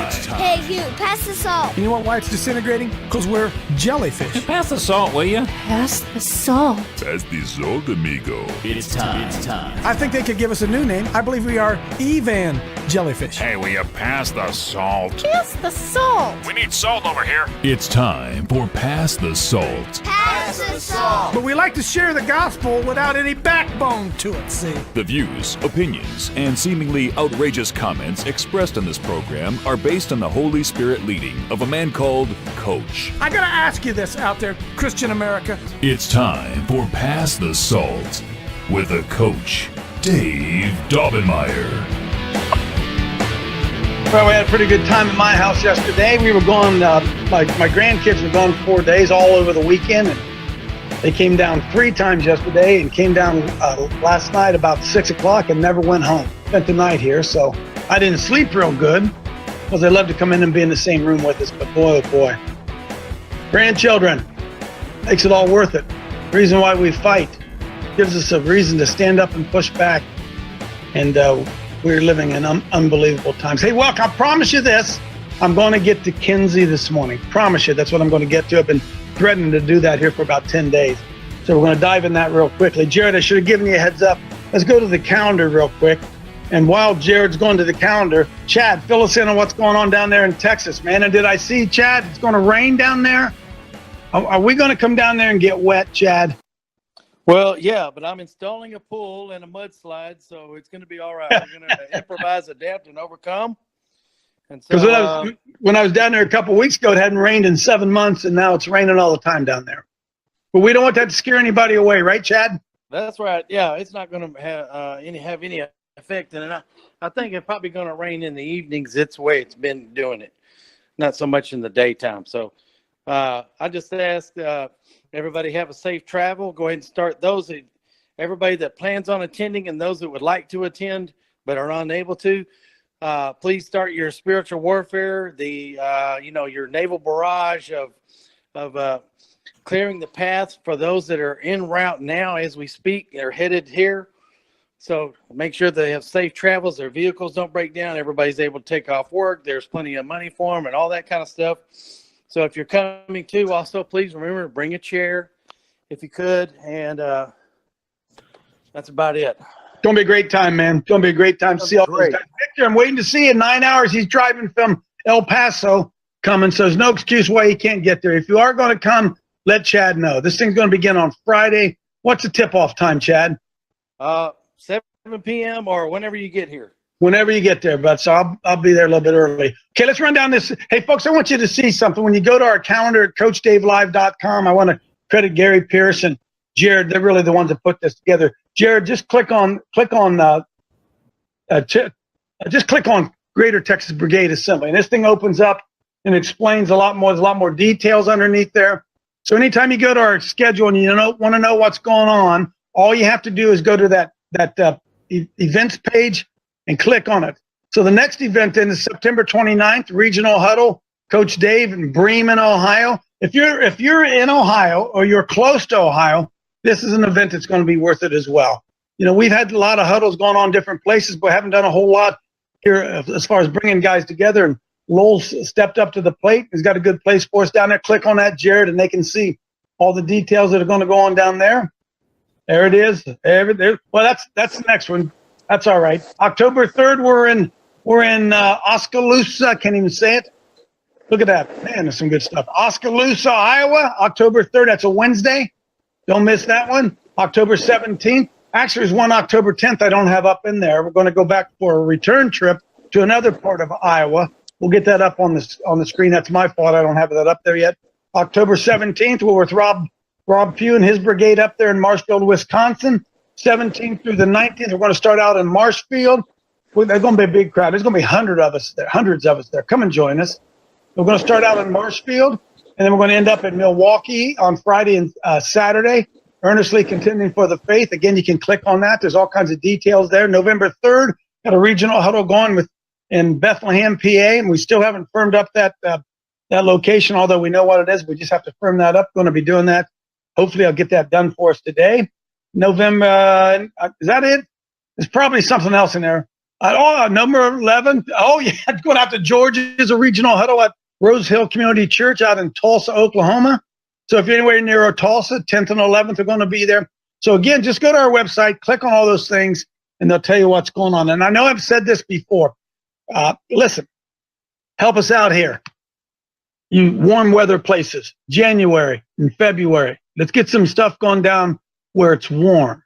Hey, Hugh, pass the salt. You know what, why it's disintegrating? Because we're jellyfish. Pass the salt, will you? Pass the salt. Pass the salt, amigo. It's time. I think they could give us a new name. I believe we are Evan Jellyfish. Hey, will you pass the salt? Pass the salt. We need salt over here. It's time for Pass the Salt. Pass the salt. But we like to share the gospel without any backbone to it, see? The views, opinions, and seemingly outrageous comments expressed in this program are based on the Holy Spirit leading of a man called Coach. I gotta ask you this out there, Christian America. It's time for Pass the Salt with a Coach, Dave Daubenmire. Well, we had a pretty good time at my house yesterday. We were gone, my grandkids were gone 4 days all over the weekend, and they came down 3 times yesterday and came down last night about 6 o'clock and never went home. Spent the night here, so I didn't sleep real good because they love to come in and be in the same room with us, but boy, oh boy. Grandchildren, makes it all worth it. Reason why we fight. Gives us a reason to stand up and push back, and we're living in unbelievable times. Hey, welcome. I promise you this. I'm going to get to Kinsey this morning. Promise you that's what I'm going to get to. I've been threatening to do that here for about 10 days. So we're going to dive in that real quickly. Jared, I should have given you a heads up. Let's go to the calendar real quick. And while Jared's going to the calendar, Chad, fill us in on what's going on down there in Texas, man. And did I see, Chad, it's going to rain down there? Are we going to come down there and get wet, Chad? Well, yeah, but I'm installing a pool and a mudslide, so it's going to be all right. We're going to improvise, adapt, and overcome. And so, because when I was down there a couple of weeks ago, it hadn't rained in 7 months, and now it's raining all the time down there. But we don't want that to scare anybody away, right, Chad? That's right. Yeah, it's not going to have any effect, and I think it's probably going to rain in the evenings. It's the way it's been doing it, not so much in the daytime. So I just asked everybody have a safe travel. Go ahead and start those. Everybody that plans on attending and those that would like to attend but are unable to, please start your spiritual warfare. Your naval barrage of clearing the path for those that are en route now as we speak. They're headed here. So make sure they have safe travels. Their vehicles don't break down. Everybody's able to take off work. There's plenty of money for them and all that kind of stuff. So if you're coming to, also please remember to bring a chair if you could. And that's about it. It's going to be a great time, man. It's going to be a great time to see all those guys. Victor, I'm waiting to see you in 9 hours. He's driving from El Paso coming, so there's no excuse why he can't get there. If you are going to come, let Chad know. This thing's going to begin on Friday. What's the tip-off time, Chad? 7 p.m. or whenever you get here. Whenever you get there, bud. So I'll be there a little bit early. Okay, let's run down this. Hey, folks, I want you to see something. When you go to our calendar at CoachDaveLive.com, I want to credit Gary Pierce and Jared. They're really the ones that put this together. Jared, just click on Greater Texas Brigade Assembly, and this thing opens up and explains a lot more. There's a lot more details underneath there. So anytime you go to our schedule and you want to know what's going on, all you have to do is go to that events page and click on it. So the next event then is September 29th, Regional Huddle, Coach Dave in Bremen, Ohio. If you're in Ohio or you're close to Ohio, this is an event that's going to be worth it as well. You know, we've had a lot of huddles going on in different places, but haven't done a whole lot here as far as bringing guys together. And Lowell stepped up to the plate. He's got a good place for us down there. Click on that, Jared, and they can see all the details that are going to go on down there. There it is. Well, that's the next one. That's all right. October 3rd, we're in Oskaloosa. I can't even say it. Look at that. Man, there's some good stuff. Oskaloosa, Iowa, October 3rd. That's a Wednesday. Don't miss that one. October 17th. Actually, there's one October 10th I don't have up in there. We're going to go back for a return trip to another part of Iowa. We'll get that up on the screen. That's my fault. I don't have that up there yet. October 17th, we're with Rob Pugh and his brigade up there in Marshfield, Wisconsin. 17th through the 19th, we're going to start out in Marshfield. There's going to be a big crowd. There's going to be hundreds of us there. Come and join us. We're going to start out in Marshfield, and then we're going to end up in Milwaukee on Friday and Saturday. Earnestly contending for the faith. Again, you can click on that. There's all kinds of details there. November 3rd, got a regional huddle going in Bethlehem, PA, and we still haven't firmed up that location, although we know what it is. We just have to firm that up. Going to be doing that. Hopefully, I'll get that done for us today. November, is that it? There's probably something else in there. Number 11. Oh, yeah. Going out to Georgia's a regional huddle at Rose Hill Community Church out in Tulsa, Oklahoma. So if you're anywhere near Tulsa, 10th and 11th are going to be there. So again, just go to our website, click on all those things, and they'll tell you what's going on. And I know I've said this before. Listen, help us out here. You warm weather places, January and February. Let's get some stuff going down where it's warm.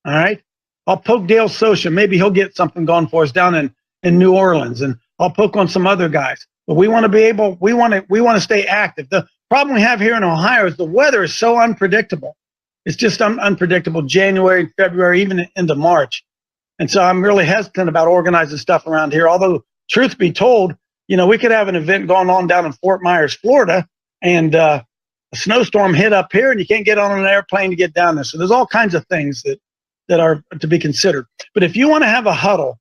All right. I'll poke Dale Socia. Maybe he'll get something going for us down in New Orleans, and I'll poke on some other guys. But we want to be able. We want to stay active. The problem we have here in Ohio is the weather is so unpredictable. It's just unpredictable. January, February, even into March, and so I'm really hesitant about organizing stuff around here. Although, truth be told, we could have an event going on down in Fort Myers, Florida, and a snowstorm hit up here, and you can't get on an airplane to get down there. So there's all kinds of things that are to be considered. But if you want to have a huddle,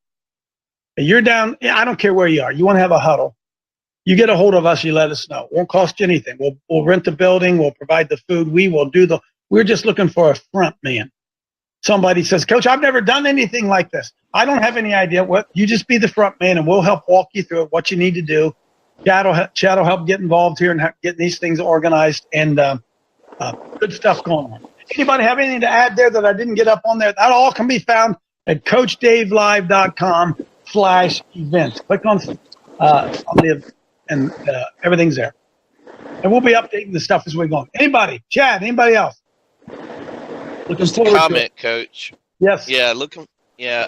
you're down, I don't care where you are, you want to have a huddle, you get a hold of us, you let us know. It won't cost you anything. We'll rent the building, we'll provide the food, we're just looking for a front man. Somebody says, Coach, I've never done anything like this. I don't have any idea what, you just be the front man and we'll help walk you through it, what you need to do. Chad will help get involved here and getting these things organized, and good stuff going on. Anybody have anything to add there that I didn't get up on there? That all can be found at CoachDaveLive.com/events. Click on the and everything's there. And we'll be updating the stuff as we go on. Anybody? Chad, anybody else? Looking forward Comment, to it. Coach. Yes. Yeah,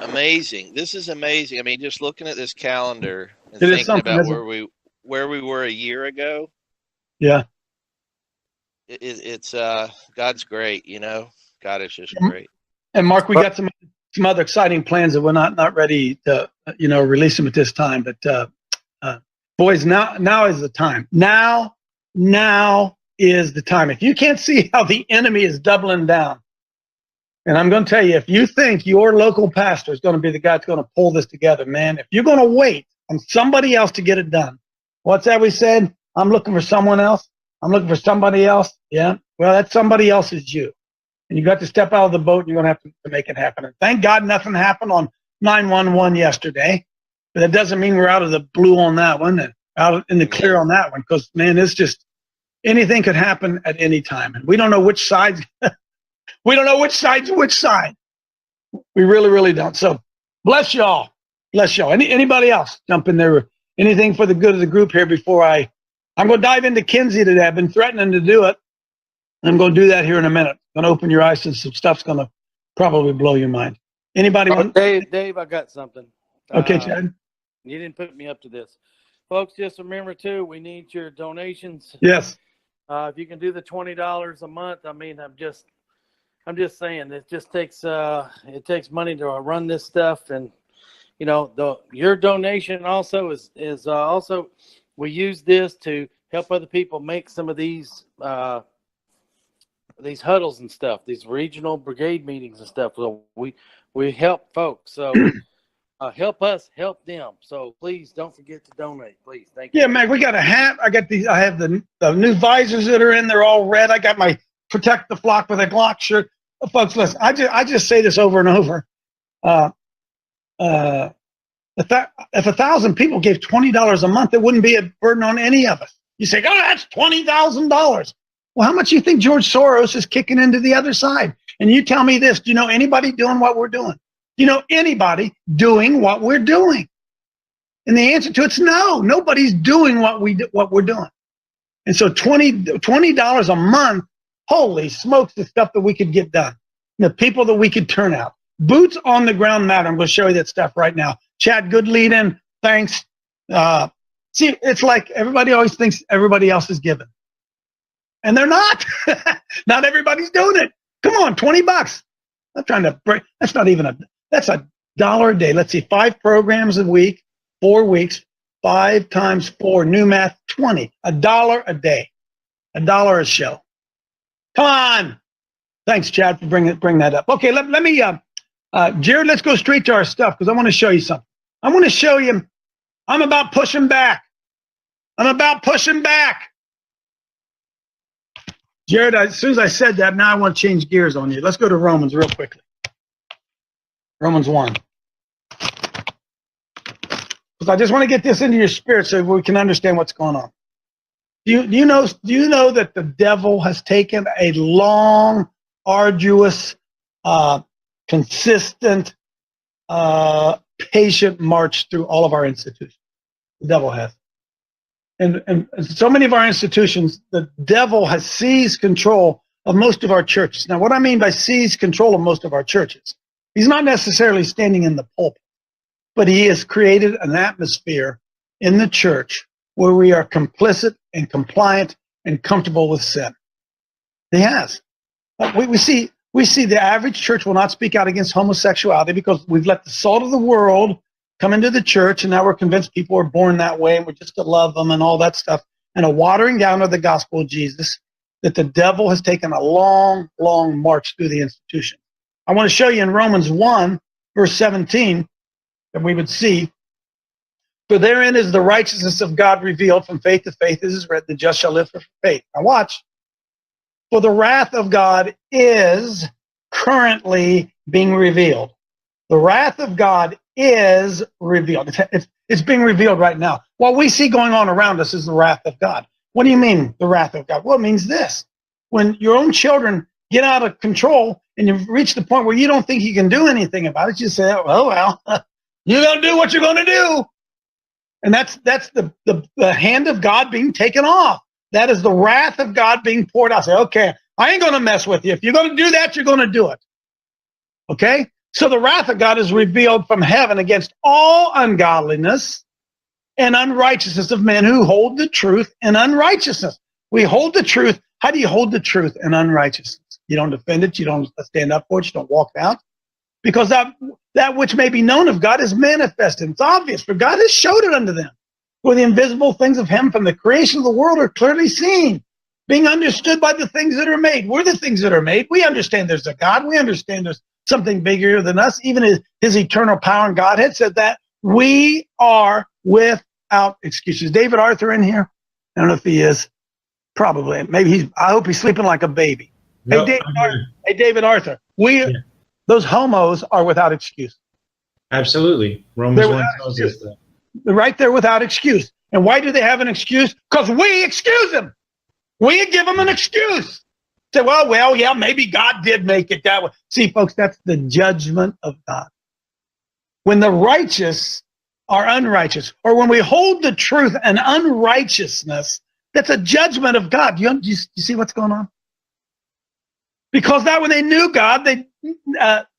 amazing. This is amazing. I mean, just looking at this calendar and It is thinking about something, where we were a year ago. Yeah. It's God's great, God is just great. And Mark, we got some other exciting plans that we're not ready to release them at this time. But boys, now is the time. Now is the time. If you can't see how the enemy is doubling down, and I'm going to tell you, if you think your local pastor is going to be the guy that's going to pull this together, man, if you're going to wait on somebody else to get it done, what's that we said? I'm looking for someone else. I'm looking for somebody else. Yeah. Well, that somebody else is you. And you got to step out of the boat, and you're going to have to make it happen. And thank God nothing happened on 911 yesterday. But that doesn't mean we're out of the blue on that one and out in the clear on that one, because, man, it's just anything could happen at any time. And we don't know which side. We don't know which side's which side. We really, really don't. So bless y'all. Bless y'all. Anybody else jump in there? Anything for the good of the group here before I'm going to dive into Kinsey today. I've been threatening to do it. I'm going to do that here in a minute. I'm going to open your eyes, and some stuff's going to probably blow your mind. Anybody want? Dave, I got something. Okay, Chad. You didn't put me up to this. Folks, just remember, too, we need your donations. Yes. If you can do the $20 a month, I mean, I'm just saying, it just takes money to run this stuff. And, your donation also is also, we use this to help other people make some of these huddles and stuff, these regional brigade meetings and stuff. So we help folks. So help us help them. So please don't forget to donate. Please, thank you. Yeah, man, we got a hat. I have the new visors that are in. They're all red. I got my Protect the Flock with a Glock shirt. Folks, listen. I just say this over and over. If 1,000 people gave $20 a month, it wouldn't be a burden on any of us. You say, oh, that's $20,000. Well, how much do you think George Soros is kicking into the other side? And you tell me this, do you know anybody doing what we're doing? Do you know anybody doing what we're doing? And the answer to it's no. Nobody's doing what we're doing. And so $20 a month, holy smokes, the stuff that we could get done. The people that we could turn out. Boots on the ground matter. I'm going to show you that stuff right now. Chad, good lead in. Thanks. See, it's like everybody always thinks everybody else is giving. And they're not. Not everybody's doing it. Come on, $20. I'm trying to break. That's $1 a day. Let's see, 5 programs a week, 4 weeks, 5 times 4, new math, 20. $1 a day. $1 a show. Come on. Thanks, Chad, for bring that up. Okay, let me, Jared, let's go straight to our stuff, because I want to show you something. I want to show you, I'm about pushing back. Jared, as soon as I said that, now I want to change gears on you. Let's go to Romans real quickly. Romans 1. because I just want to get this into your spirit so we can understand what's going on. Do you know that the devil has taken a long, arduous, consistent, patient march through all of our institutions? The devil has. And so many of our institutions, the devil has seized control of most of our churches. Now, what I mean by seized control of most of our churches, he's not necessarily standing in the pulpit, but he has created an atmosphere in the church where we are complicit and compliant and comfortable with sin. He has. We see the average church will not speak out against homosexuality because we've let the salt of the world come into the church, and now we're convinced people are born that way and we're just to love them and all that stuff, and a watering down of the gospel of Jesus, that the devil has taken a long, long march through the institution. I want to show you in Romans 1, verse 17, that we would see, for therein is the righteousness of God revealed from faith to faith, as is written, the just shall live for faith. Now watch. For the wrath of God is currently being revealed. The wrath of God is revealed. It's being revealed right now. What we see going on around us is the wrath of God. What do you mean, the wrath of God? Well, it means this. When your own children get out of control and you've reached the point where you don't think you can do anything about it, you say, oh, well, you're going to do what you're going to do. And that's the hand of God being taken off. That is the wrath of God being poured out. Say, okay, I ain't going to mess with you. If you're going to do that, you're going to do it. Okay? So the wrath of God is revealed from heaven against all ungodliness and unrighteousness of men who hold the truth in unrighteousness. We hold the truth. How do you hold the truth in unrighteousness? You don't defend it. You don't stand up for it. You don't walk out. Because that which may be known of God is manifested. It's obvious, for God has showed it unto them. For the invisible things of him from the creation of the world are clearly seen, being understood by the things that are made. We're the things that are made. We understand there's a God. We understand there's something bigger than us. Even his eternal power and Godhead said that we are without excuses. David Arthur in here? I don't know if he is. Probably. Maybe I hope he's sleeping like a baby. Nope, Hey, David Arthur. Those homos are without excuse. Absolutely. Romans 1 tells us that. They're right there without excuse. And why do they have an excuse? Because we excuse them. We give them an excuse. Say, well, yeah, maybe God did make it that way. See, folks, that's the judgment of God. When the righteous are unrighteous, or when we hold the truth and unrighteousness, that's a judgment of God. Do you see what's going on? Because that when they knew God,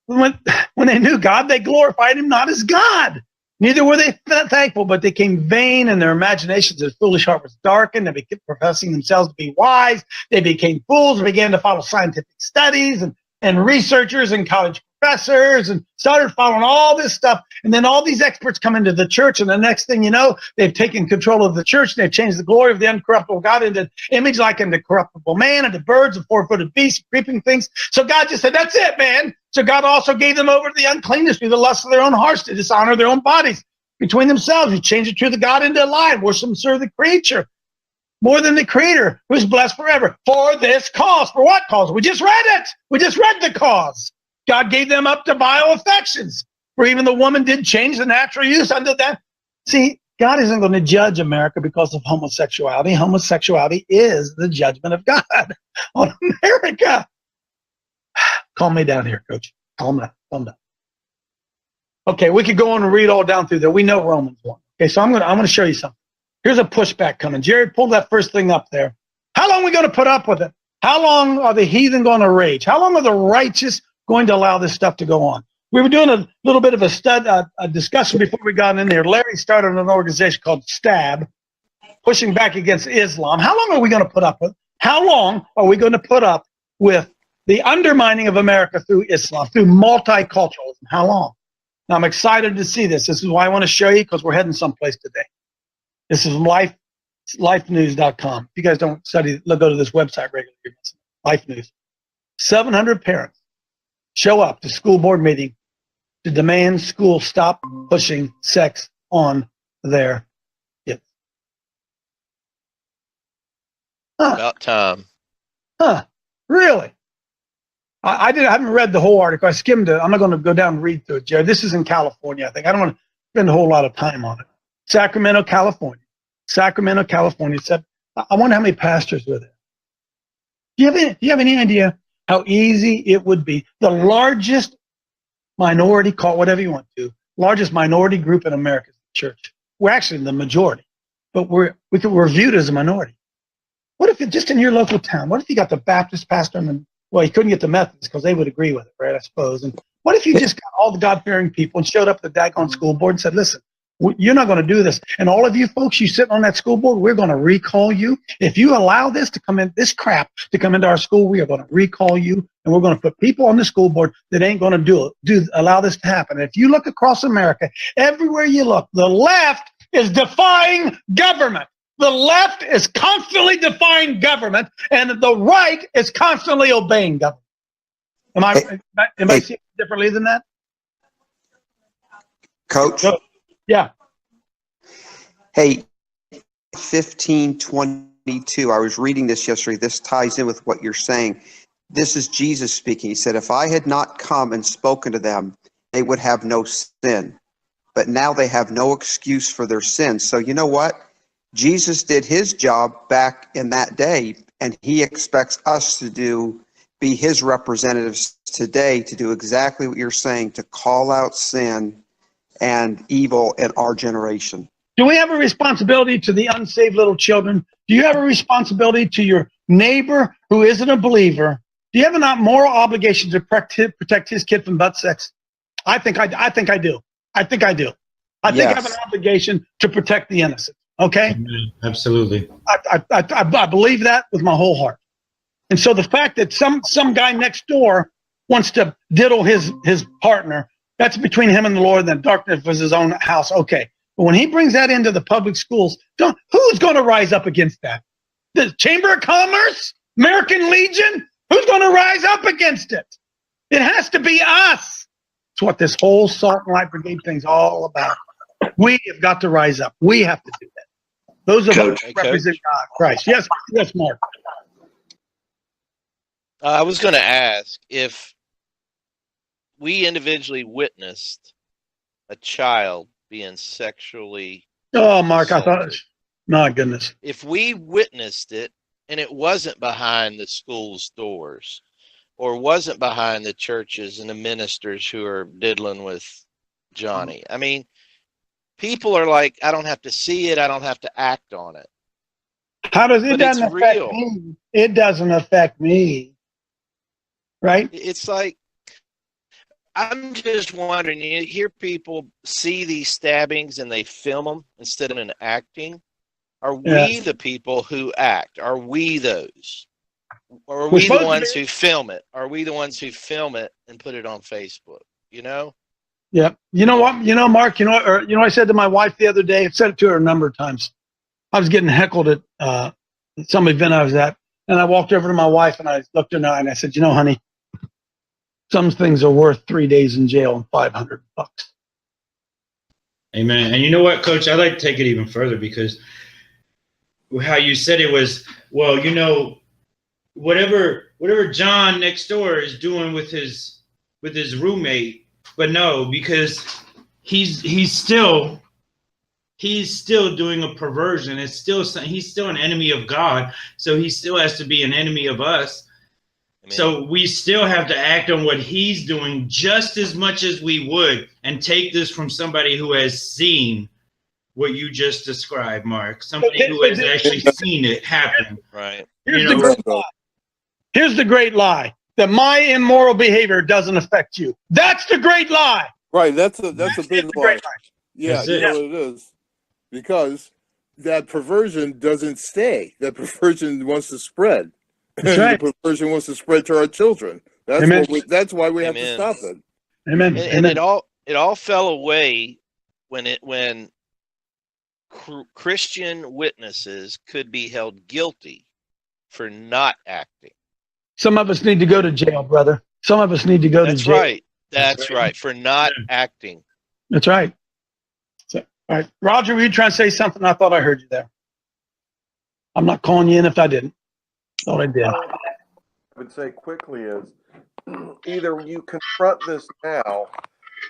when they knew God, they glorified him not as God. Neither were they thankful, but they became vain, and their imaginations, their foolish heart was darkened. They became professing themselves to be wise. They became fools and began to follow scientific studies and researchers and college professors and started following all this stuff. And then all these experts come into the church, and the next thing you know, they've taken control of the church. They've changed the glory of the uncorruptible God into image like into corruptible man, into birds and four-footed beasts, creeping things. So God just said, that's it, man. So God also gave them over to the uncleanness through the lust of their own hearts to dishonor their own bodies between themselves. He changed the truth of God into a lie, worship and serve the creature more than the creator, who's blessed forever. For this cause. For what cause? We just read it. We just read the cause. God gave them up to vile affections, for even the woman did change the natural use unto that. See, God isn't going to judge America because of homosexuality. Homosexuality is the judgment of God on America. Calm me down here, Coach. Calm down. Okay, we could go on and read all down through there. We know Romans 1. Okay, so I'm going to show you something. Here's a pushback coming. Jerry, pull that first thing up there. How long are we going to put up with it? How long are the heathen going to rage? How long are the righteous going to allow this stuff to go on? We were doing a little bit of a discussion before we got in there. Larry started an organization called STAB, pushing back against Islam. How long are we going to put up with? How long are we going to put up with the undermining of America through Islam, through multiculturalism? How long? Now, I'm excited to see this. This is why I want to show you, because we're heading someplace today. This is lifenews.com. If you guys don't study, go to this website regularly. Life News. 700 parents show up to school board meeting to demand schools stop pushing sex on their kids. About time. Really? I haven't read the whole article. I skimmed it. I'm not going to go down and read through it, Jared. This is in California, I think. I don't want to spend a whole lot of time on it. Sacramento, California. Sacramento, California. I wonder how many pastors were there. Do you have any idea how easy it would be? The largest minority, call it whatever you want to, largest minority group in America's church. We're actually the majority, but we're viewed as a minority. What if just in your local town, what if you got the Baptist pastor and, well, you couldn't get the Methodists because they would agree with it, right, I suppose. And what if you just got all the God-fearing people and showed up at the daggone school board and said, listen, you're not going to do this. And all of you folks, you sitting on that school board, we're going to recall you. If you allow this to come in, this crap to come into our school, we are going to recall you. And we're going to put people on the school board that ain't going to allow this to happen. And if you look across America, everywhere you look, the left is defying government. The left is constantly defying government, and the right is constantly obeying government. Am I seeing it differently than that? Coach? Yeah. Hey, 15:22. I was reading this yesterday. This ties in with what you're saying. This is Jesus speaking. He said, if I had not come and spoken to them, they would have no sin. But now they have no excuse for their sins. So you know what? Jesus did his job back in that day, and he expects us to be his representatives today to do exactly what you're saying, to call out sin and evil in our generation. Do we have a responsibility to the unsaved little children? Do you have a responsibility to your neighbor who isn't a believer? Do you have a moral obligation to protect his kid from butt sex? I think I do. I think I do. I think I have an obligation to protect the innocent. Okay? Absolutely. I believe that with my whole heart. And so the fact that some guy next door wants to diddle his partner, that's between him and the Lord, and then darkness was his own house. Okay. But when he brings that into the public schools, who's going to rise up against that? The Chamber of Commerce? American Legion? Who's going to rise up against it? It has to be us. It's what this whole Salt and Light Brigade thing's all about. We have got to rise up. We have to do that. Those of us who represent God, Christ. Yes, Mark. I was going to ask if we individually witnessed a child being sexually Mark, assaulted. I thought, my goodness. If we witnessed it and it wasn't behind the school's doors or wasn't behind the churches and the ministers who are diddling with Johnny, I mean, people are like, I don't have to see it. I don't have to act on it. How does it doesn't affect me? It doesn't affect me. Right? It's like, I'm just wondering, you hear people see these stabbings and they film them instead of acting. Are we the people who act? Are we those? Or are we the ones who film it? Are we the ones who film it and put it on Facebook? You know? Yeah. You know what? You know, Mark, I said to my wife the other day, I've said it to her a number of times. I was getting heckled at some event I was at, and I walked over to my wife and I looked her in the eye and I said, honey, some things are worth 3 days in jail and $500. Amen. And you know what, Coach? I'd like to take it even further, because how you said it was, well, whatever John next door is doing with his roommate, but no, because he's still doing a perversion. He's still an enemy of God, so he still has to be an enemy of us. Amen. So we still have to act on what he's doing just as much as we would, and take this from somebody who has seen what you just described, Mark. Somebody who has actually seen it happen. Right. Here's the great lie, that my immoral behavior doesn't affect you. That's the great lie. Right. That's a big lie. Yeah, That's you know what it is. Because that perversion doesn't stay. That perversion wants to spread. That's right. The perversion wants to spread to our children. That's why we have to stop it. Amen. And it all fell away when Christian witnesses could be held guilty for not acting. Some of us need to go to jail, brother. Some of us need to go to jail. Right. That's right. For not acting. That's right. So, all right. Roger, were you trying to say something? I thought I heard you there. I'm not calling you in if I didn't. Thought I did. I would say quickly is either you confront this now.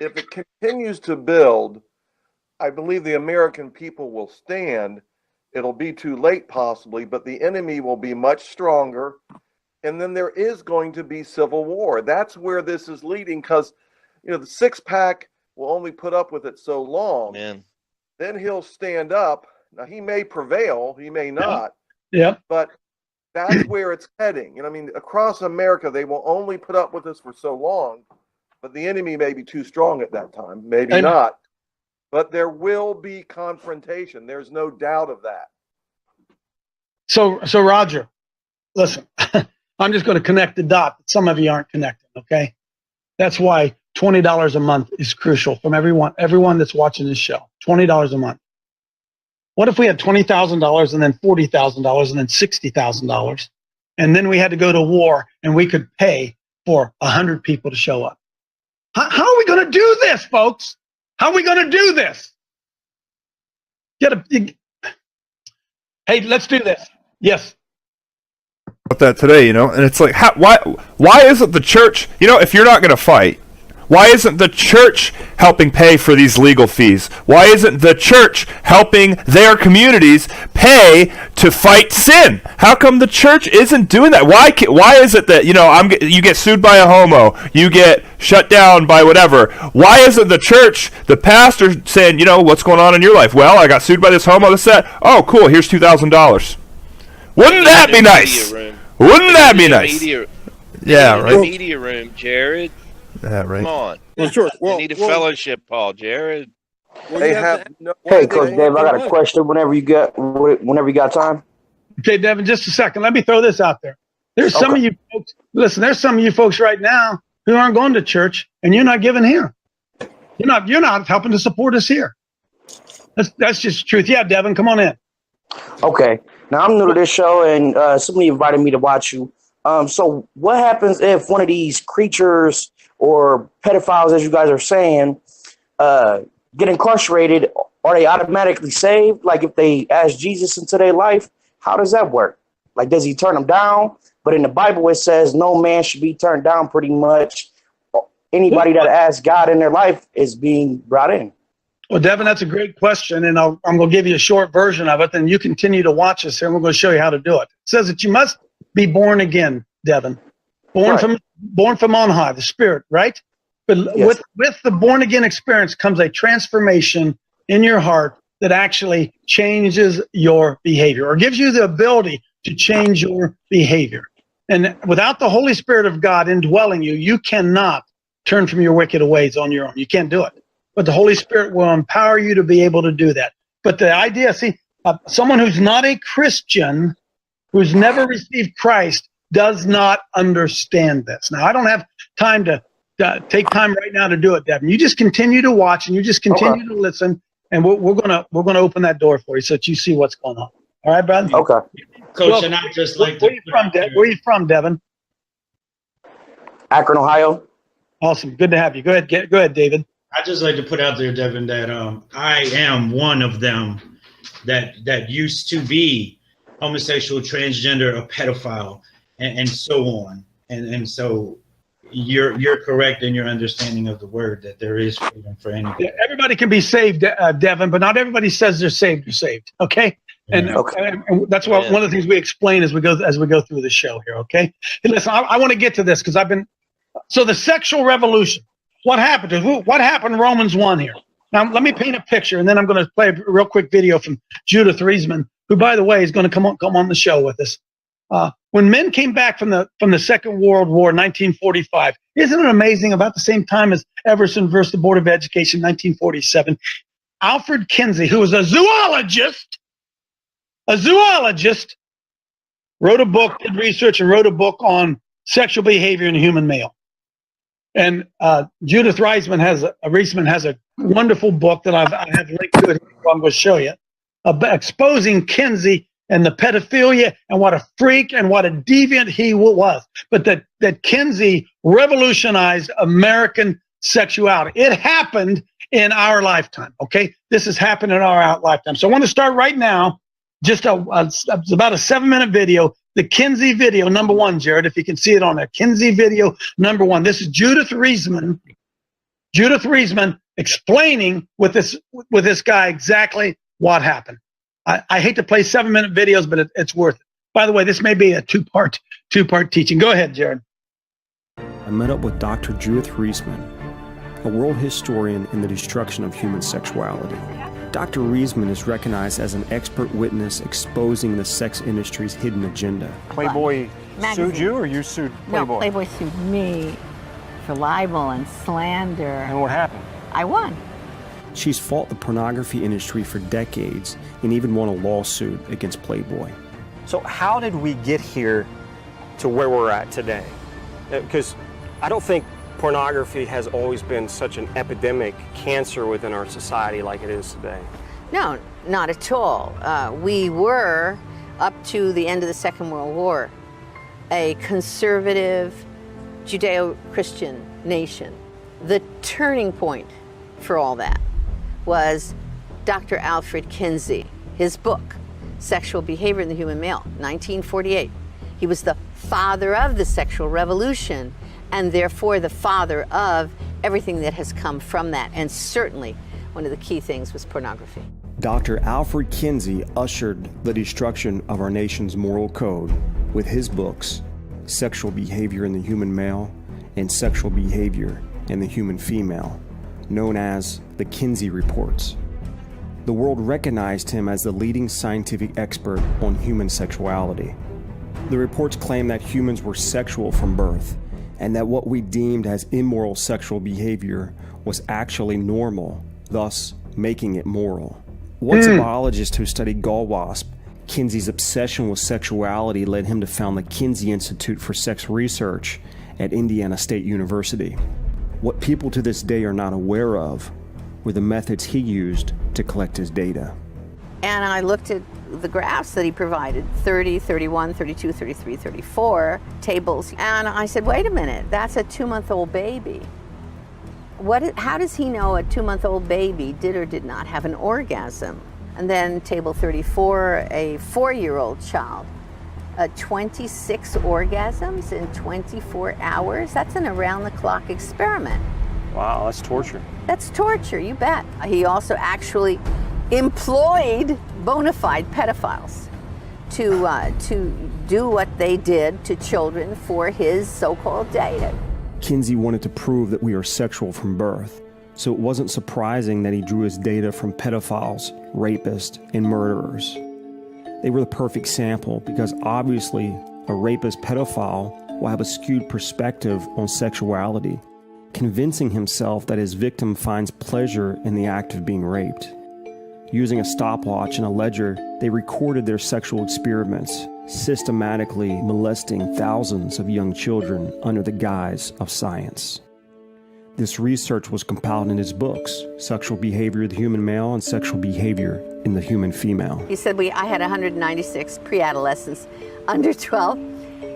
If it continues to build, I believe the American people will stand. It'll be too late possibly, but the enemy will be much stronger. And then there is going to be civil war. That's where this is leading, because, the six-pack will only put up with it so long. Man. Then he'll stand up. Now, he may prevail, he may not. Yeah. But that's where it's heading. Across America, they will only put up with this for so long, but the enemy may be too strong at that time, maybe not. But there will be confrontation. There's no doubt of that. So Roger, listen, I'm just going to connect the dot that some of you aren't connecting, okay? That's why $20 a month is crucial from everyone that's watching this show. $20 a month. What if we had $20,000 and then $40,000 and then $60,000, and then we had to go to war and we could pay for 100 people to show up? How are we going to do this, folks? How are we going to do this? Hey, let's do this. Yes. About that today, and it's like, why isn't the church, if you're not going to fight, why isn't the church helping pay for these legal fees? Why isn't the church helping their communities pay to fight sin? How come the church isn't doing that? Why is it that, you get sued by a homo, you get shut down by whatever? Why isn't the church, the pastor, saying, what's going on in your life? Well, I got sued by this homo, this, that. Oh, cool, here's $2,000. Wouldn't that be nice? Wouldn't that be nice? Yeah, right. Media room, Jared. Yeah, right. Come on. Well, sure. You need a fellowship, Paul. Jared. Hey, Coach Dave, I got a question whenever you got time. Okay, Devin, just a second. Let me throw this out there. There's some of you folks, listen, there's some of you folks right now who aren't going to church and you're not giving here. You're not helping to support us here. That's just the truth. Yeah, Devin, come on in. Okay. Now, I'm new to this show, and somebody invited me to watch you. So what happens if one of these creatures or pedophiles, as you guys are saying, get incarcerated? Are they automatically saved? Like, if they ask Jesus into their life, how does that work? Like, does he turn them down? But in the Bible, it says no man should be turned down pretty much. Anybody that asks God in their life is being brought in. Well, Devin, that's a great question, and I'm going to give you a short version of it, then you continue to watch us here, and we're going to show you how to do it. It says that you must be born again, Devin. Born from on high, the Spirit, right? But Yes. with the born-again experience comes a transformation in your heart that actually changes your behavior or gives you the ability to change your behavior. And without the Holy Spirit of God indwelling you, you cannot turn from your wicked ways on your own. You can't do it. But the Holy Spirit will empower you to be able to do that. But the idea, someone who's not a Christian, who's never received Christ, does not understand this. Now, I don't have time to take time right now to do it, Devin. You just continue to watch and you just continue to listen, and we're gonna open that door for you so that you see what's going on. All right, brother? Okay. Coach, and I just like where are you from, Devin? Akron, Ohio. Awesome. Good to have you. Go ahead, David. I just like to put out there, Devin, that I am one of them that used to be homosexual, transgender, a pedophile, and so on. And so you're correct in your understanding of the word, that there is freedom for anybody. Yeah, everybody can be saved, Devin, but not everybody says they're saved. You're saved, okay? And, and that's what one of the things we explain as we go through the show here, okay? And listen, I want to get to this because so the sexual revolution. What happened in Romans 1 here? Now, let me paint a picture, and then I'm going to play a real quick video from Judith Reisman, who, by the way, is going to come on the show with us. When men came back from the Second World War, 1945, isn't it amazing? About the same time as Everson versus the Board of Education, 1947, Alfred Kinsey, who was a zoologist, wrote a book, did research, and wrote a book on sexual behavior in the human male. And Judith Reisman has a wonderful book that I have linked to it. I'm going to show you, exposing Kinsey and the pedophilia and what a freak and what a deviant he was. But that Kinsey revolutionized American sexuality. It happened in our lifetime. Okay, this has happened in our lifetime. So I want to start right now. Just it's about a 7-minute video. The Kinsey video, number 1, Jared, if you can see it on there. Kinsey video, number 1. This is Judith Reisman. Judith Reisman explaining with this guy exactly what happened. I hate to play 7-minute videos, but it's worth it. By the way, this may be a two-part teaching. Go ahead, Jared. I met up with Dr. Judith Reisman, a world historian in the destruction of human sexuality. Dr. Reisman is recognized as an expert witness exposing the sex industry's hidden agenda. PlayBoy sued you, or you sued PlayBoy? No, PlayBoy sued me for libel and slander. And what happened? I won. She's fought the pornography industry for decades and even won a lawsuit against PlayBoy. So how did we get here to where we're at today? Because I don't think pornography has always been such an epidemic cancer within our society like it is today. No, not at all. We were, up to the end of the Second World War, a conservative Judeo-Christian nation. The turning point for all that was Dr. Alfred Kinsey, his book, Sexual Behavior in the Human Male, 1948. He was the father of the sexual revolution, and therefore the father of everything that has come from that. And certainly one of the key things was pornography. Dr. Alfred Kinsey ushered the destruction of our nation's moral code with his books, Sexual Behavior in the Human Male and Sexual Behavior in the Human Female, known as the Kinsey Reports. The world recognized him as the leading scientific expert on human sexuality. The reports claimed that humans were sexual from birth, and that what we deemed as immoral sexual behavior was actually normal, thus making it moral. Once a biologist who studied gall wasp, Kinsey's obsession with sexuality led him to found the Kinsey Institute for Sex Research at Indiana State University. What people to this day are not aware of were the methods he used to collect his data. And I looked at the graphs that he provided, 30, 31, 32, 33, 34 tables. And I said, wait a minute, that's a 2-month-old baby. How does he know a 2-month-old baby did or did not have an orgasm? And then table 34, a 4-year-old child, 26 orgasms in 24 hours? That's an around-the-clock experiment. Wow, that's torture. That's torture, you bet. He also actually employed bona fide pedophiles to do what they did to children for his so-called data. Kinsey wanted to prove that we are sexual from birth, so it wasn't surprising that he drew his data from pedophiles, rapists, and murderers. They were the perfect sample because obviously a rapist pedophile will have a skewed perspective on sexuality, convincing himself that his victim finds pleasure in the act of being raped. Using a stopwatch and a ledger, they recorded their sexual experiments, systematically molesting thousands of young children under the guise of science. This research was compiled in his books, Sexual Behavior of the Human Male and Sexual Behavior in the Human Female. He said I had 196 pre-adolescents under 12,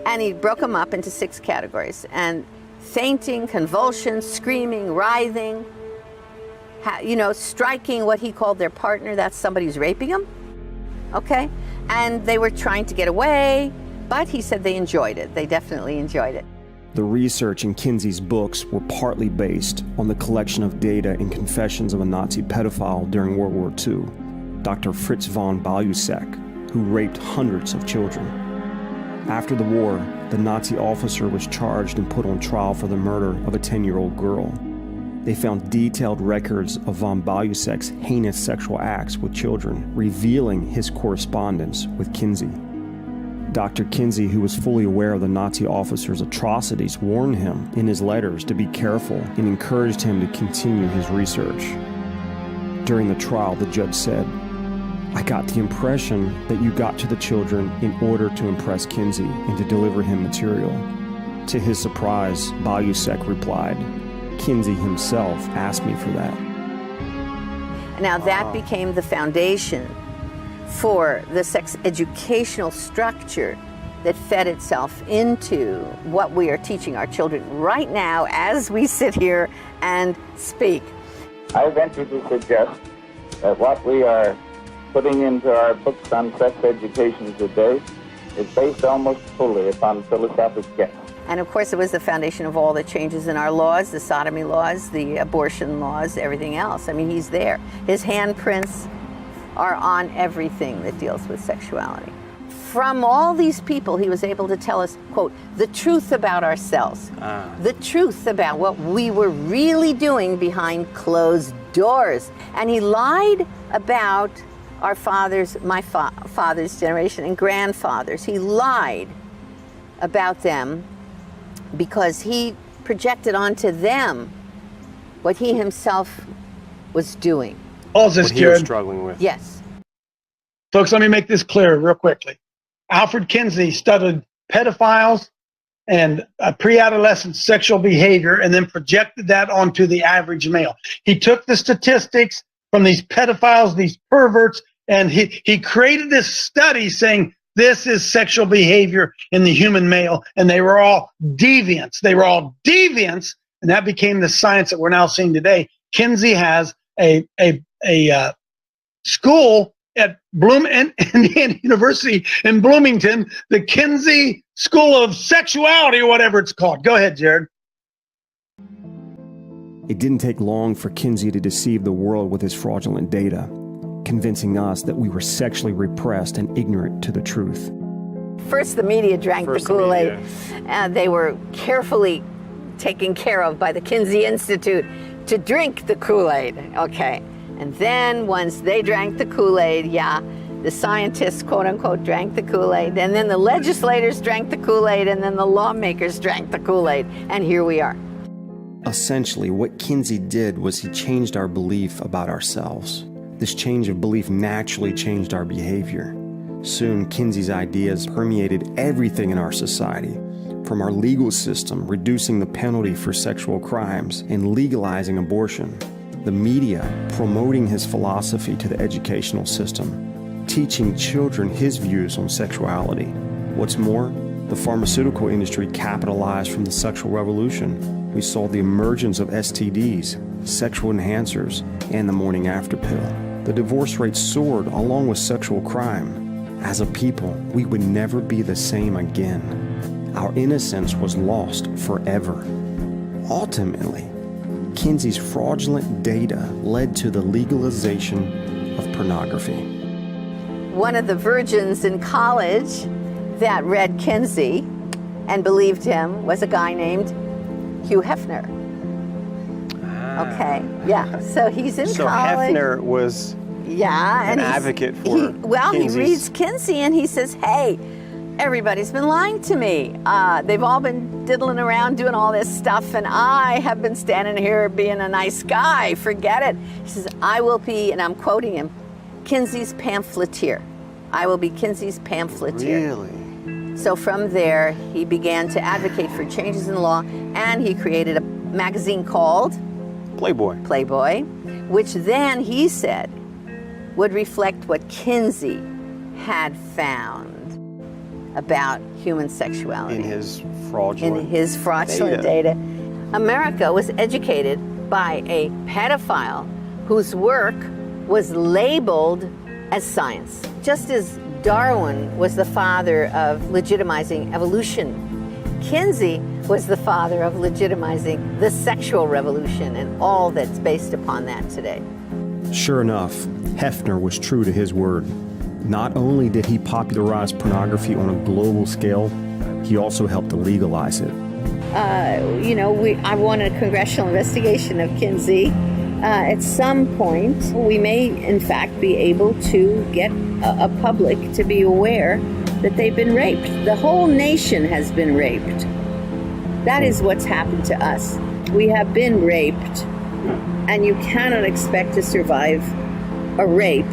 and he broke them up into 6 categories. And fainting, convulsions, screaming, writhing, striking what he called their partner, that's somebody who's raping them, okay? And they were trying to get away, but he said they enjoyed it. They definitely enjoyed it. The research in Kinsey's books were partly based on the collection of data and confessions of a Nazi pedophile during World War II, Dr. Fritz von Balusek, who raped hundreds of children. After the war, the Nazi officer was charged and put on trial for the murder of a 10-year-old girl. They found detailed records of von Balusek's heinous sexual acts with children, revealing his correspondence with Kinsey. Dr. Kinsey, who was fully aware of the Nazi officer's atrocities, warned him in his letters to be careful and encouraged him to continue his research. During the trial, the judge said, "I got the impression that you got to the children in order to impress Kinsey and to deliver him material." To his surprise, Balusek replied, "Kinsey himself asked me for that." Now that became the foundation for the sex educational structure that fed itself into what we are teaching our children right now as we sit here and speak. I venture to suggest that what we are putting into our books on sex education today is based almost fully upon philosophic guess. And of course, it was the foundation of all the changes in our laws, the sodomy laws, the abortion laws, everything else. I mean, he's there. His handprints are on everything that deals with sexuality. From all these people, he was able to tell us, quote, the truth about ourselves, the truth about what we were really doing behind closed doors. And he lied about our fathers, my father's generation and grandfathers. He lied about them because he projected onto them what he himself was doing. All this, what he was Jared. struggling with. Yes. Folks, let me make this clear real quickly. Alfred Kinsey studied pedophiles and pre-adolescent sexual behavior and then projected that onto the average male. He took the statistics from these pedophiles, these perverts, and he created this study saying this is sexual behavior in the human male, and they were all deviants. They were all deviants, and that became the science that we're now seeing today. Kinsey has a school at Indiana University in Bloomington, the Kinsey School of Sexuality, or whatever it's called. Go ahead, Jared. It didn't take long for Kinsey to deceive the world with his fraudulent data, convincing us that we were sexually repressed and ignorant to the truth. First, the media drank the Kool-Aid. They were carefully taken care of by the Kinsey Institute to drink the Kool-Aid. Okay. And then once they drank the Kool-Aid, the scientists, quote unquote, drank the Kool-Aid, and then the legislators drank the Kool-Aid, and then the lawmakers drank the Kool-Aid, and here we are. Essentially, what Kinsey did was he changed our belief about ourselves. This change of belief naturally changed our behavior. Soon, Kinsey's ideas permeated everything in our society, from our legal system, reducing the penalty for sexual crimes and legalizing abortion, the media promoting his philosophy to the educational system, teaching children his views on sexuality. What's more, the pharmaceutical industry capitalized from the sexual revolution. We saw the emergence of STDs, sexual enhancers, and the morning after pill. The divorce rate soared along with sexual crime. As a people, we would never be the same again. Our innocence was lost forever. Ultimately, Kinsey's fraudulent data led to the legalization of pornography. One of the virgins in college that read Kinsey and believed him was a guy named Hugh Hefner. Okay, so he's in college. So Hefner was an advocate for Kinsey's. He reads Kinsey and he says, hey, everybody's been lying to me. They've all been diddling around doing all this stuff, and I have been standing here being a nice guy. Forget it. He says, I will be, and I'm quoting him, Kinsey's pamphleteer. I will be Kinsey's pamphleteer. Really? So from there, he began to advocate for changes in the law, and he created a magazine called PlayBoy, which then he said would reflect what Kinsey had found about human sexuality. In his fraudulent data. America was educated by a pedophile whose work was labeled as science. Just as Darwin was the father of legitimizing evolution, Kinsey was the father of legitimizing the sexual revolution and all that's based upon that today. Sure enough, Hefner was true to his word. Not only did he popularize pornography on a global scale, he also helped to legalize it. I want a congressional investigation of Kinsey. At some point, we may, in fact, be able to get a public to be aware that they've been raped. The whole nation has been raped. That is what's happened to us. We have been raped, and you cannot expect to survive a rape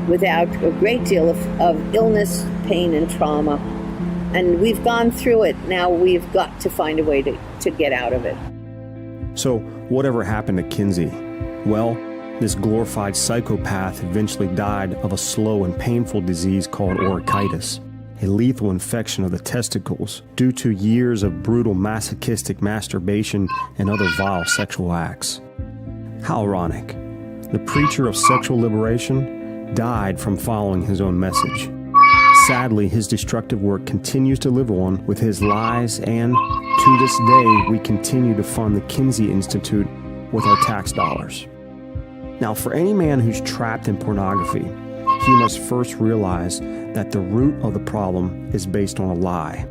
without a great deal of illness, pain, and trauma. And we've gone through it. Now we've got to find a way to get out of it. So, whatever happened to Kinsey? Well, this glorified psychopath eventually died of a slow and painful disease called orchitis, a lethal infection of the testicles due to years of brutal masochistic masturbation and other vile sexual acts. How ironic. The preacher of sexual liberation died from following his own message. Sadly, his destructive work continues to live on with his lies and To this day, we continue to fund the Kinsey Institute with our tax dollars. Now, for any man who's trapped in pornography, he must first realize that the root of the problem is based on a lie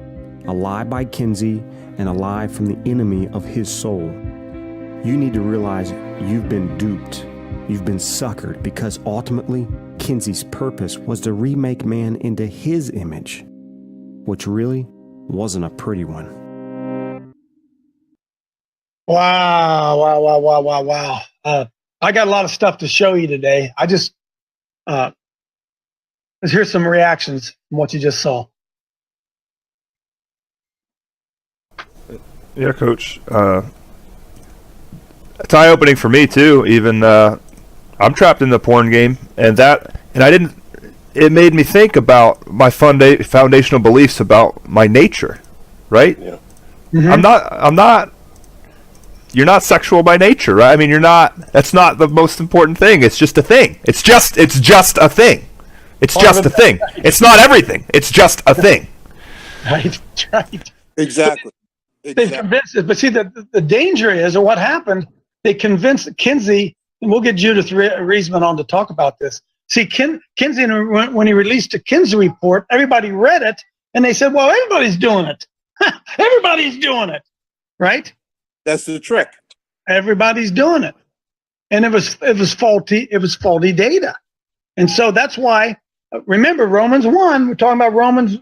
by Kinsey and a lie from the enemy of his soul. You need to realize you've been duped. You've been suckered because ultimately Kinsey's purpose was to remake man into his image, which really wasn't a pretty one. Wow. I got a lot of stuff to show you today. Let's hear some reactions from what you just saw. Yeah, Coach. It's eye-opening for me too. Even I'm trapped in the porn game, and it made me think about my foundational beliefs about my nature, right? Yeah. Mm-hmm. You're not sexual by nature, right? I mean, that's not the most important thing. It's just a thing. It's just a thing. It's just a thing. It's not everything. It's just a thing. Right. Exactly. They've convinced it. But see, the danger is, or what happened, they convinced Kinsey, and we'll get Judith Reisman on to talk about this. See, Kinsey, when he released the Kinsey Report, everybody read it, and they said, well, everybody's doing it. Everybody's doing it. Right? That's the trick. Everybody's doing it. And it was faulty data. And so that's why, remember Romans 1, we're talking about Romans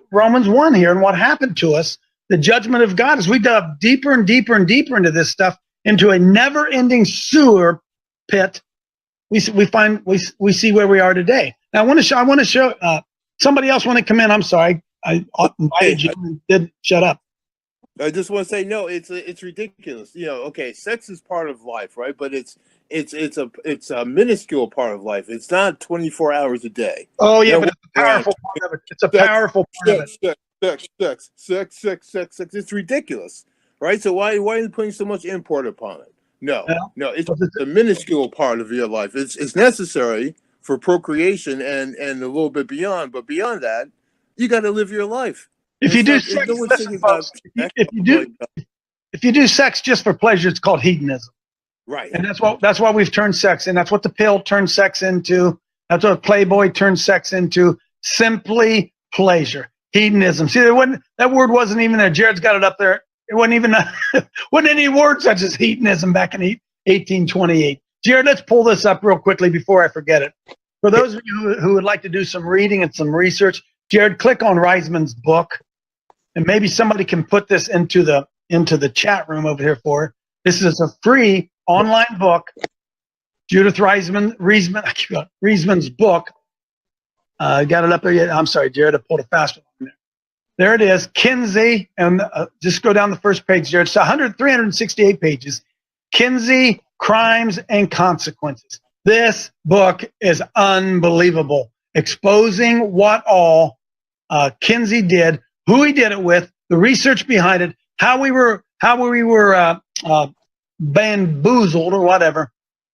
1 here, and what happened to us, the judgment of God, as we dug deeper and deeper and deeper into this stuff, into a never-ending sewer pit, we see where we are today. Now I want to show somebody else want to come in. I'm sorry. I invited you and didn't shut up. I just want to say, no, it's ridiculous. Okay, sex is part of life, right? But it's a minuscule part of life. It's not 24 hours a day. Oh yeah, but it's a powerful part of it. It's a powerful part of it. Sex. It's ridiculous, right? So why are you putting so much import upon it? No, it's a minuscule part of your life. It's necessary for procreation and a little bit beyond, but beyond that, you got to live your life. If you do sex, if you do sex just for pleasure, it's called hedonism. Right. And that's why we've turned sex, and that's what the pill turned sex into. That's what PlayBoy turned sex into. Simply pleasure, hedonism. See, that word wasn't even there. Jared's got it up there. It wasn't even wasn't any word such as hedonism back in 1828. Jared, let's pull this up real quickly before I forget it. For those of you who would like to do some reading and some research, Jared, click on Reisman's book. And maybe somebody can put this into the chat room over here for her. This is a free online book. Judith Reisman's book. Got it up there yet? I'm sorry, Jared. I pulled a fast one there. It is. Kinsey, and just go down the first page, Jared. It's 368 pages. Kinsey Crimes and Consequences. This book is unbelievable, exposing what all Kinsey did, who he did it with, the research behind it, how we were bamboozled or whatever.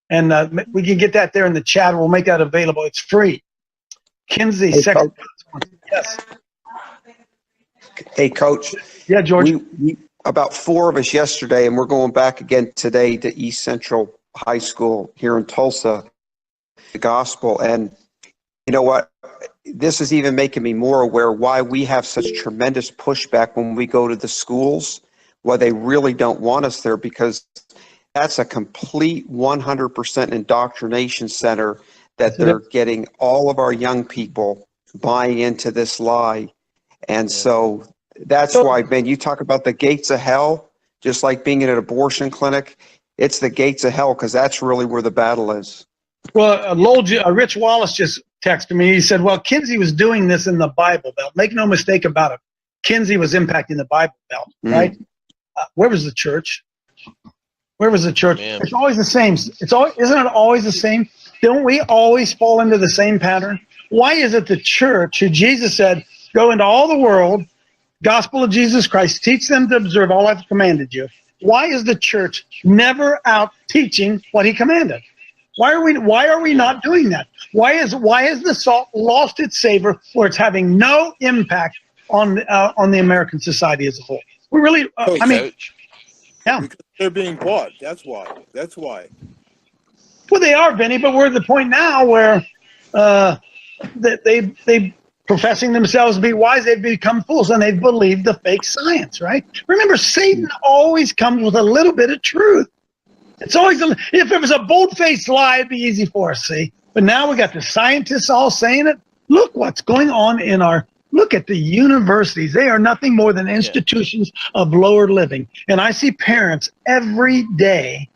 And we can get that there in the chat. We'll make that available. It's free. Kinsey, Sex and Consequences. Yes. Hey, Coach. Yeah, George. We about 4 of us yesterday, and we're going back again today to East Central High School here in Tulsa, the gospel. And you know what? This is even making me more aware why we have such tremendous pushback when we go to the schools, why they really don't want us there, because that's a complete 100% indoctrination center that they're getting all of our young people buying into this lie. And so that's why, man, you talk about the gates of hell, just like being in an abortion clinic. It's the gates of hell, because that's really where the battle is. Well, Rich Wallace just texted me. He said, well, Kinsey was doing this in the Bible Belt. Make no mistake about it. Kinsey was impacting the Bible Belt, right? Where was the church? Where was the church? Man. It's always the same. Isn't it always the same? Don't we always fall into the same pattern? Why is it the church, who Jesus said, go into all the world, gospel of Jesus Christ, teach them to observe all I've commanded you? Why is the church never out teaching what he commanded? Why are we not doing that? Why is the salt lost its savor, where it's having no impact on the American society as a whole? We really, I mean, yeah. Because they're being bought. That's why. That's why. Well, they are, Vinny, but we're at the point now where they professing themselves to be wise, they've become fools, and they've believed the fake science, right? Remember, Satan always comes with a little bit of truth. It's always, if it was a bold-faced lie, it'd be easy for us, see? But now we got the scientists all saying it. Look what's going on look at the universities. They are nothing more than institutions of lower living. And I see parents every day,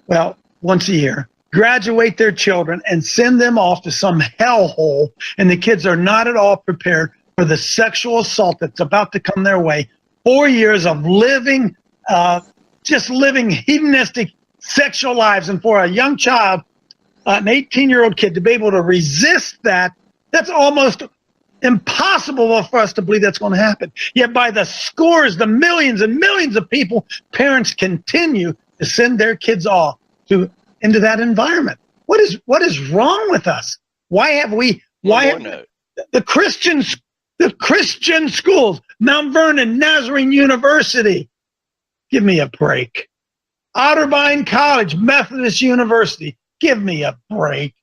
well, once a year, graduate their children and send them off to some hellhole, and the kids are not at all prepared for the sexual assault that's about to come their way. 4 years of living, just living hedonistic sexual lives, and for a young child, an 18-year-old kid, to be able to resist that, that's almost impossible for us to believe that's going to happen. Yet by the scores, the millions and millions of people, parents continue to send their kids off into that environment. What is wrong with us? Why have the Christian schools, Mount Vernon, Nazarene University, give me a break. Otterbein College, Methodist University, give me a break.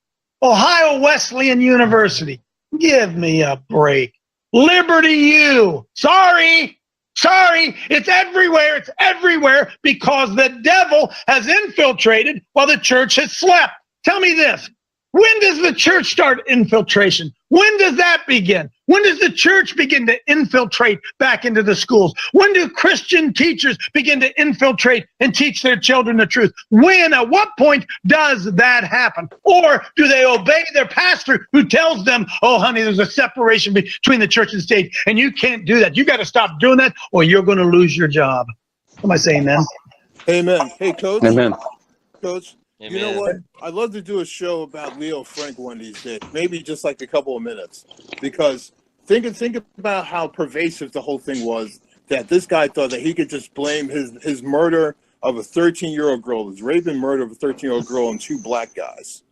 Ohio Wesleyan University, give me a break. Liberty U, sorry, it's everywhere because the devil has infiltrated while the church has slept. Tell me this, when does the church start infiltration? When does that begin? When does the church begin to infiltrate back into the schools? When do Christian teachers begin to infiltrate and teach their children the truth? When, at what point does that happen? Or do they obey their pastor who tells them, oh, honey, there's a separation between the church and state, and you can't do that. You got to stop doing that, or you're going to lose your job. What am I saying, man? Amen. Hey, Coach. Amen. Coach, you know what? I'd love to do a show about Leo Frank one of these days, maybe just like a couple of minutes, because think about how pervasive the whole thing was, that this guy thought that he could just blame his murder of a 13-year-old girl, his rape and murder of a 13-year-old girl, on two black guys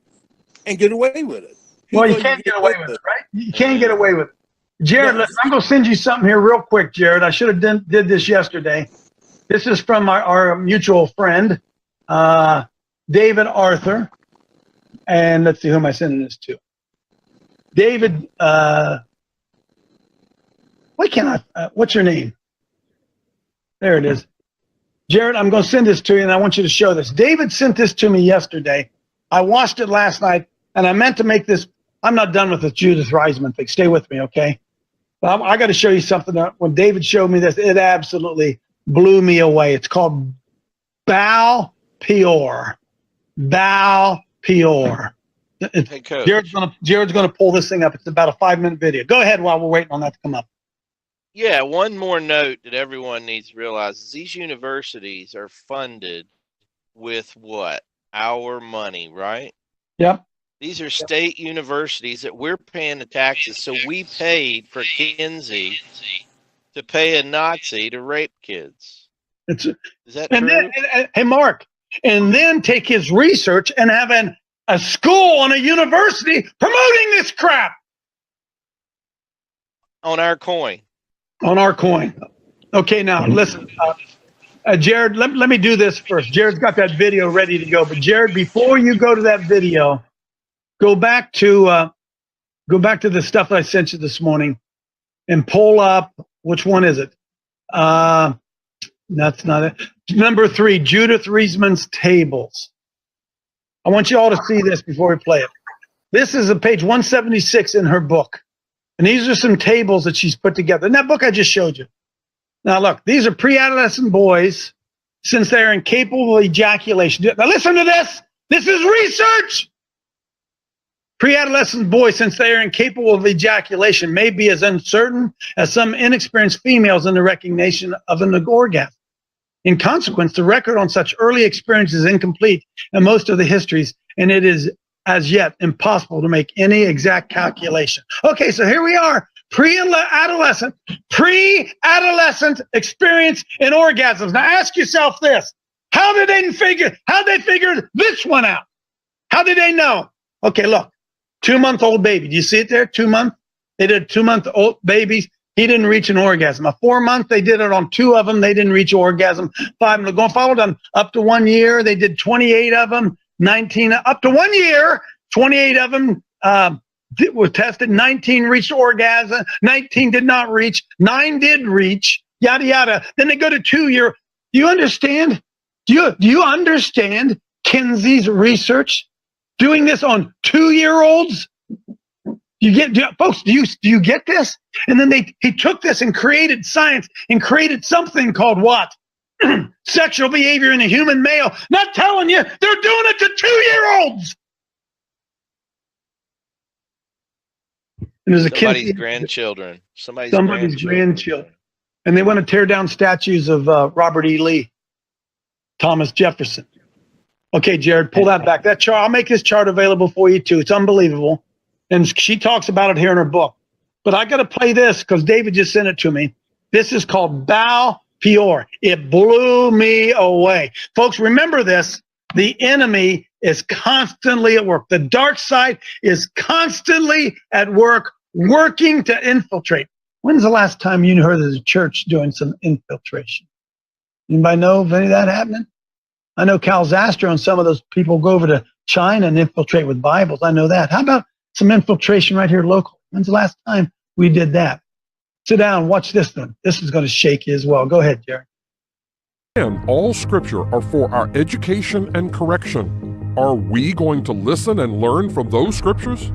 and get away with it. Well, you can't get away with it, right? You can't get away with it. Jared, listen, I'm going to send you something here real quick, Jared. I should have did this yesterday. This is from our mutual friend, David Arthur. And let's see, who am I sending this to? David, why can't I, what's your name? There it is. Jared, I'm going to send this to you, and I want you to show this. David sent this to me yesterday. I watched it last night, and I meant to make this. I'm not done with this Judith Reisman thing. Stay with me, okay? But I got to show you something. When David showed me this, it absolutely blew me away. It's called pamphleteer. Pamphleteer. Hey, Coach. Jared's gonna pull this thing up. It's about a 5-minute video. Go ahead while we're waiting on that to come up. Yeah, one more note that everyone needs to realize is these universities are funded with what? Our money, right? Yep. These are state universities that we're paying the taxes, so we paid for Kinsey to pay a Nazi to rape kids. Is that true? Then, hey, Mark, and then take his research and have a school and a university promoting this crap. On our coin. On our coin. Okay, now, listen. Jared, let me do this first. Jared's got that video ready to go. But, Jared, before you go to that video, go back to the stuff that I sent you this morning and pull up, which one is it? That's not it. Number 3, Judith Reisman's tables. I want you all to see this before we play it. This is a page 176 in her book. And these are some tables that she's put together. In that book I just showed you. Now, look, these are pre-adolescent boys since they're incapable of ejaculation. Now, listen to this. This is research. Pre-adolescent boys, since they are incapable of ejaculation, may be as uncertain as some inexperienced females in the recognition of an orgasm. In consequence, the record on such early experience is incomplete in most of the histories, and it is as yet impossible to make any exact calculation. Okay, so here we are, pre-adolescent experience in orgasms. Now ask yourself this: how did they figure this one out? How did they know? Okay, look, 2-month-old baby. Do you see it there? 2 month. They did 2-month-old babies he didn't reach an orgasm. A 4 month, they did it on 2 of them. They didn't reach orgasm. 5 going followed them up to 1 year. They did 28 of them, 19 up to 1 year. 28 of them were tested. 19 reached orgasm. 19 did not reach. 9 did reach. Yada yada. Then they go to 2 year. Do you understand? Do you understand Kinsey's research? Doing this on 2-year-olds? Folks, do you get this? And then he took this and created science and created something called what? Sexual behavior in a human male. Not telling you, they're doing it to 2-year-olds. And there's Somebody's grandchildren. Somebody's grandchildren. And they want to tear down statues of Robert E. Lee, Thomas Jefferson. Okay, Jared, pull that back. That chart, I'll make this chart available for you too. It's unbelievable. And she talks about it here in her book. But I got to play this because David just sent it to me. This is called Baal Peor. It blew me away. Folks, remember this. The enemy is constantly at work. The dark side is constantly at work, working to infiltrate. When's the last time you heard of the church doing some infiltration? Anybody know of any of that happening? I know Cal Zastra and some of those people go over to China and infiltrate with Bibles. I know that. How about some infiltration right here local? When's the last time we did that? Sit down, watch this one. This is going to shake you as well. Go ahead, Jerry. And all scripture are for our education and correction. Are we going to listen and learn from those scriptures?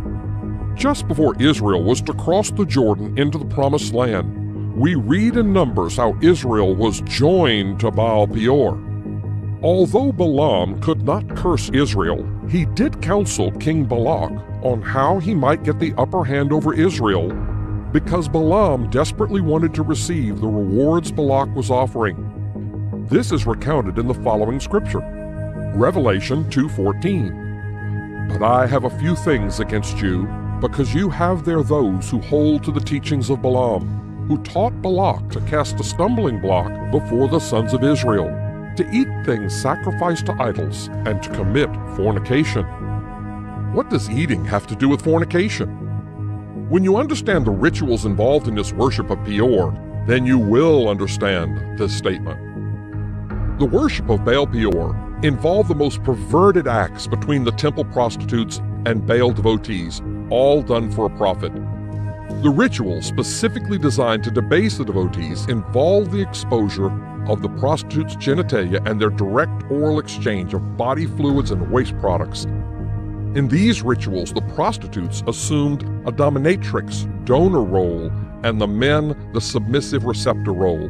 Just before Israel was to cross the Jordan into the Promised Land, we read in Numbers how Israel was joined to Baal Peor. Although Balaam could not curse Israel, he did counsel King Balak on how he might get the upper hand over Israel, because Balaam desperately wanted to receive the rewards Balak was offering. This is recounted in the following scripture, Revelation 2:14. But I have a few things against you, because you have there those who hold to the teachings of Balaam, who taught Balak to cast a stumbling block before the sons of Israel, to eat things sacrificed to idols, and to commit fornication. What does eating have to do with fornication? When you understand the rituals involved in this worship of Peor, then you will understand this statement. The worship of Baal Peor involved the most perverted acts between the temple prostitutes and Baal devotees, all done for a profit. The rituals specifically designed to debase the devotees involved the exposure of the prostitutes' genitalia and their direct oral exchange of body fluids and waste products. In these rituals, the prostitutes assumed a dominatrix, donor role, and the men the submissive receptor role.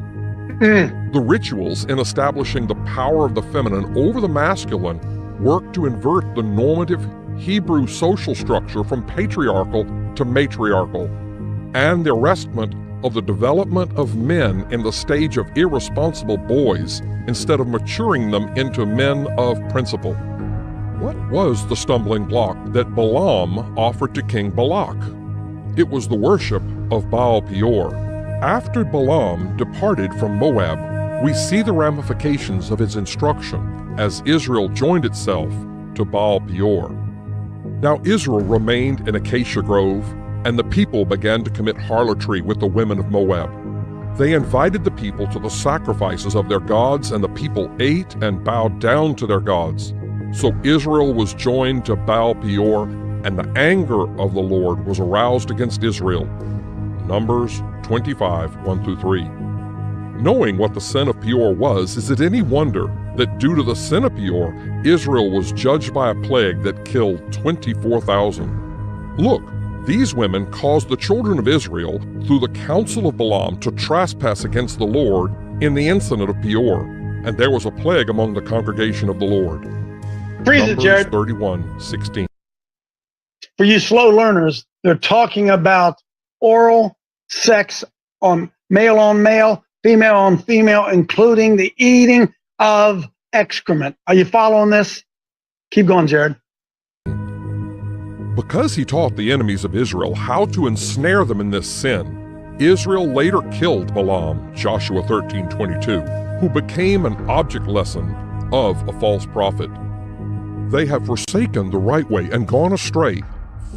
The rituals in establishing the power of the feminine over the masculine worked to invert the normative Hebrew social structure from patriarchal to matriarchal, and the arrestment of the development of men in the stage of irresponsible boys instead of maturing them into men of principle. What was the stumbling block that Balaam offered to King Balak? It was the worship of Baal Peor. After Balaam departed from Moab, we see the ramifications of his instruction as Israel joined itself to Baal Peor. Now Israel remained in Acacia Grove, and the people began to commit harlotry with the women of Moab. They invited the people to the sacrifices of their gods, and the people ate and bowed down to their gods. So Israel was joined to Baal Peor, and the anger of the Lord was aroused against Israel. Numbers 25, 1-3. Knowing what the sin of Peor was, is it any wonder that due to the sin of Peor, Israel was judged by a plague that killed 24,000? Look, these women caused the children of Israel, through the counsel of Balaam, to trespass against the Lord in the incident of Peor, and there was a plague among the congregation of the Lord. Freeze it, Jared. 31:16. For you slow learners, they're talking about oral sex on male, female on female, including the eating of excrement. Are you following this? Keep going, Jared. Because he taught the enemies of Israel how to ensnare them in this sin, Israel later killed Balaam, Joshua 13:22, who became an object lesson of a false prophet. They have forsaken the right way and gone astray,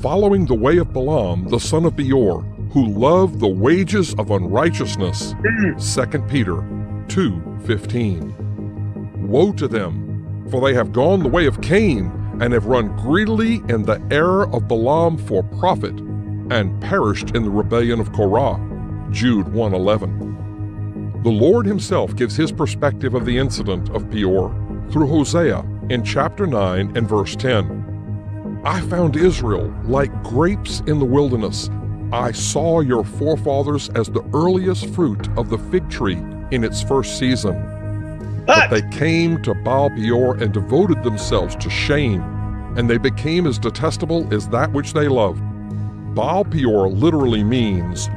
following the way of Balaam, the son of Beor, who love the wages of unrighteousness. 2 Peter 2:15. Woe to them, for they have gone the way of Cain, and have run greedily in the error of Balaam for profit, and perished in the rebellion of Korah. Jude 1:11. The Lord himself gives his perspective of the incident of Peor through Hosea in chapter 9 and verse 10. I found Israel like grapes in the wilderness. I saw your forefathers as the earliest fruit of the fig tree in its first season. But they came to Baal Peor and devoted themselves to shame, and they became as detestable as that which they loved. Baal Peor literally means